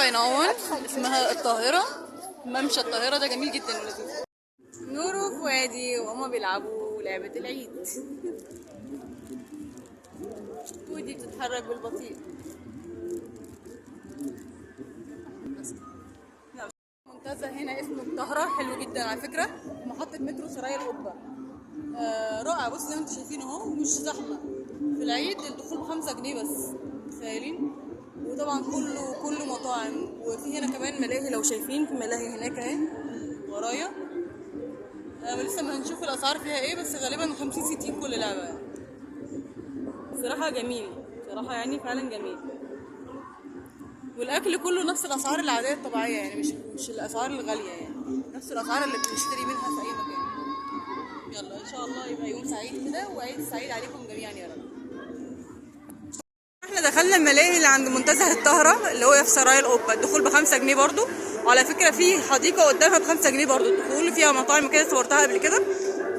في عيناون اسمها الطاهرة. ممشى الطاهرة ده جميل جدا ولذيذ. نور وفؤادي وهما بيلعبوا لعبة العيد. ودي بتتحرك بالبطيء. منتزه هنا اسمه الطهرة، حلو جدا على فكرة. محطة مترو سرايا القبة. رائع. بص زي ما انتم شايفين اهو، مش زحمة. في العيد الدخول ب5 جنيه بس، تخيلين. وطبعا كله مطاعم. وفي هنا كمان ملاهي، لو شايفين في ملاهي هناك اهي ورايا. لسه ما هنشوف الاسعار فيها ايه، بس غالبا 50-60 كل لعبة يعني. صراحة جميل، صراحة يعني فعلا جميل. والاكل كله نفس الاسعار العادية الطبيعية يعني، مش الاسعار الغالية يعني، نفس الاسعار اللي بنشتري منها في اي مكان. يلا ان شاء الله يبقى يوم سعيد كده، وعيد سعيد عليكم جميعا يا رب. احنا دخلنا الملاهي اللي عند منتزه الطهرة اللي هو في سرايا القبة. الدخول ب5 جنيه برضو. وعلى فكرة في حديقة قدامها ب5 جنيه برضو الدخول، فيها مطاعم كده صورتها قبل كده.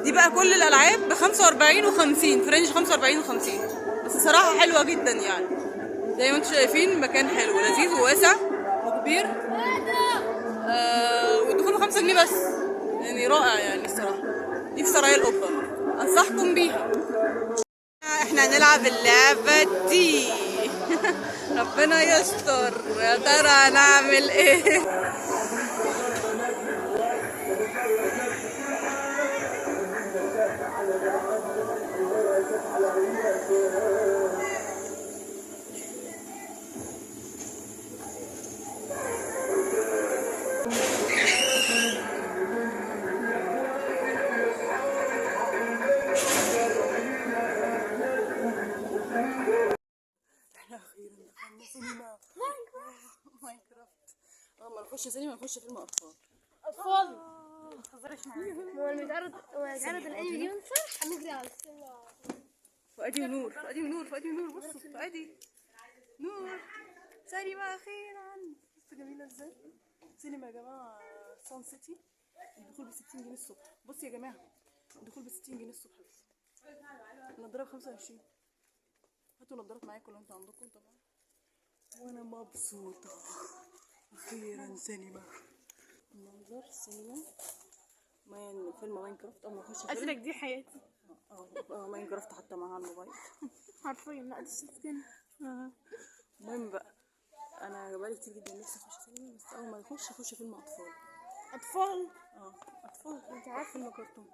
دي بقى كل الألعاب ب45 و50، في رينج 45 و50. بس صراحة حلوة جدا يعني. زي ما انتم شايفين مكان حلو ولذيذ وواسع وكبير. والدخول ب5 جنيه بس، يعني رائع يعني الصراحة. دي في سرايا القبة، أنصحكم بيها. احنا هنلعب اللعبة دي. ربنا يستر، يا ترى هنعمل ايه؟ احنا اخيرا دخلنا سينما ماينكرافت. ما نخش سينما، نخش فيلم اطفال. اطفال ما تهزريش معايا. هو بيتعرض الانمي اليوم صح؟ هنجري على السينما. فؤادي ونور، فؤادي ونور، فؤادي ونور. بصوا فؤادي نور. سينما اخيرا. بصوا جميله ازاي. سينما يا جماعه، سان سيتي. الدخول ب60 جنيه الصبح. بصوا يا جماعه، الدخول ب60 جنيه الصبح بس. النضاره ب25. هاتوا نضارات معاكم لو انتوا عندكم طبعا. وانا مبسوطه، اخيرا سينما. منظر سينما فيلم ماينكرافت. اول ما اخش فيلم ازرق دي حياتي ماينكرافت حتى معاها الموبايل. حرفيا. لا دي سكن. المهم بقى، انا بقالي كتير جدا نفسي اخش سينما، بس اول ما اخش فيلم اطفال. اطفال اطفال. انت عارفه فيلم كرتون.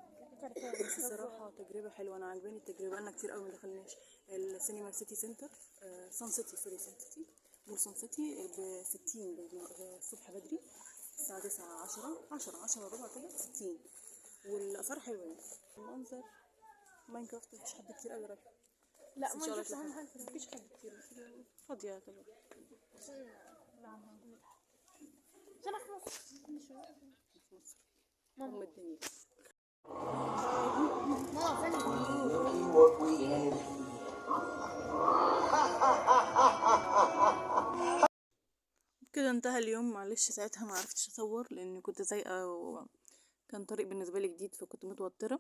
بس الصراحه تجربه حلوه، انا عجباني التجربه. انا كتير قوي ما دخلناش السينما سيتي سنتر. سان سيتي، سوري، سان سيتي. مول سان سيتي ب60 الصبح بدري، الساعه 9 10 وربع كده 60. والاسعار حلوه يعني. المنظر ماينكرافت مفيش حد كتير قوي رايح. لا ان شاء الله ما اهم حاجه مفيش حد كتير، فاضيه طبعا. انا في مصر. في مصر ام الدنيا. ماما فين؟ كده انتهى اليوم. معلش ساعتها ما عرفتش اصور لاني كنت سايقه، وكان طريق بالنسبه لي جديد فكنت متوتره.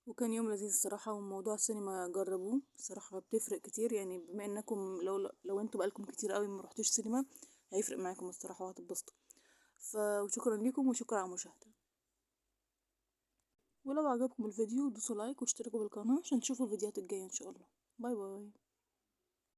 وكان يوم لذيذ الصراحه. وموضوع السينما جربوه الصراحه، بتفرق كتير يعني. بما انكم لو انتوا بقالكم كتير قوي ما رحتوش سينما، هيفرق معاكم الصراحه وهتتبسطوا. وشكرا ليكم وشكرا على المشاهده. ولو عجبكم الفيديو دوسوا لايك واشتركوا بالقناه عشان تشوفوا الفيديوهات الجايه ان شاء الله. باي باي.